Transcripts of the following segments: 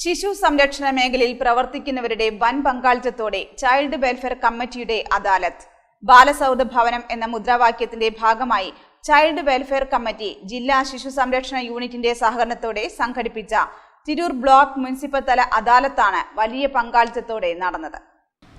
ശിശു സംരക്ഷണ മേഖലയിൽ പ്രവർത്തിക്കുന്നവരുടെ വൻ പങ്കാളിത്തത്തോടെ ചൈൽഡ് വെൽഫെയർ കമ്മിറ്റിയുടെ അദാലത്ത്. ബാലസൗഹൃദ ഭവനം എന്ന മുദ്രാവാക്യത്തിന്റെ ഭാഗമായി ചൈൽഡ് വെൽഫെയർ കമ്മിറ്റി ജില്ലാ ശിശു സംരക്ഷണ യൂണിറ്റിന്റെ സഹകരണത്തോടെ സംഘടിപ്പിച്ച തിരൂർ ബ്ലോക്ക് മുനിസിപ്പൽ തല അദാലത്താണ് വലിയ പങ്കാളിത്തത്തോടെ നടന്നത്.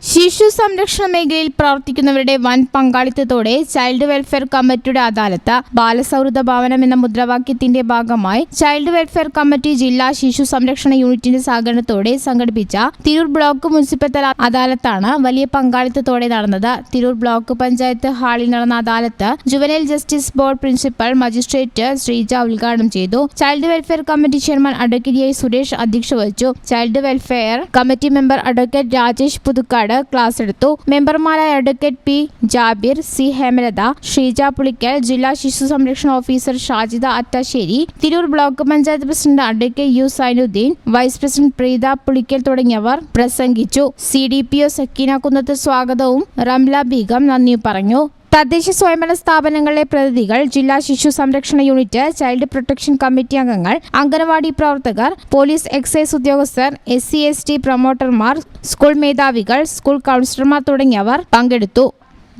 ശിശു സംരക്ഷണ മേഖലയിൽ പ്രവർത്തിക്കുന്നവരുടെ വൻ പങ്കാളിത്തത്തോടെ ചൈൽഡ് വെൽഫെയർ കമ്മിറ്റിയുടെ അദാലത്ത്. ബാലസൗഹൃദ ഭവനം എന്ന മുദ്രാവാക്യത്തിന്റെ ഭാഗമായി ചൈൽഡ് വെൽഫെയർ കമ്മിറ്റി ജില്ലാ ശിശു സംരക്ഷണ യൂണിറ്റിന്റെ സഹകരണത്തോടെ സംഘടിപ്പിച്ച തിരൂർ ബ്ലോക്ക് മുനിസിപ്പൽ തല അദാലത്താണ് വലിയ പങ്കാളിത്തത്തോടെ നടന്നത്. തിരൂർ ബ്ലോക്ക് പഞ്ചായത്ത് ഹാളിൽ നടന്ന adalat juvenile justice board principal magistrate Sreeja ഉദ്ഘാടനം ചെയ്തു. Child welfare committee chairman advocate A Suresh അധ്യക്ഷത വഹിച്ചു. Child welfare committee member advocate Rajesh Puthukkad class എടുത്തു. മെമ്പർമാരായ advocate P Jabir, C Hemalatha, Sheeja Pulickal, ജില്ലാ ശിശു സംരക്ഷണ officer Shajida Attassery, Tirur block panchayat president advocate U Sainudheen, vice president Preetha Pulickal തുടങ്ങിയവർ പ്രസംഗിച്ചു. CDPO സക്കീന കുന്നത്ത് സ്വാഗതവും റംല ബീഗം നന്ദിയും പറഞ്ഞു. തദ്ദേശ സ്വയംഭരണ സ്ഥാപനങ്ങളിലെ പ്രതിനിധികൾ, ജില്ലാ ശിശു സംരക്ഷണ യൂണിറ്റ്, ചൈൽഡ് പ്രൊട്ടക്ഷൻ കമ്മിറ്റി അംഗങ്ങൾ, അംഗനവാടി പ്രവർത്തകർ, പോലീസ് എക്സൈസ് ഉദ്യോഗസ്ഥർ, SC/ST പ്രൊമോട്ടർമാർ, സ്കൂൾ മേധാവികൾ, സ്കൂൾ കൗൺസിലർമാർ തുടങ്ങിയവർ പങ്കെടുത്തു.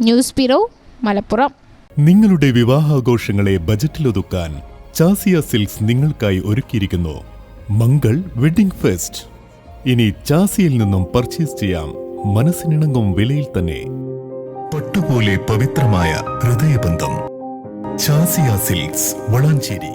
News bureau, Malappuram. നിങ്ങളുടെ വിവാഹാഘോഷങ്ങളെ ബജറ്റിലൊതുക്കാൻ ചാസിയ സിൽക്സ് നിങ്ങൾക്കായി ഒരുക്കിയിരിക്കുന്നു മംഗൾ വെഡിംഗ് ഫെസ്റ്റ്. ഇനി ചാസിയിൽ നിന്നും പർച്ചേസ് ചെയ്യാം മനസ്സിനിണങ്ങും വിലയിൽ തന്നെ. പട്ടുപോലെ പവിത്രമായ ഹൃദയബന്ധം. ചാസിയ സിൽക്സ്, വളാഞ്ചേരി.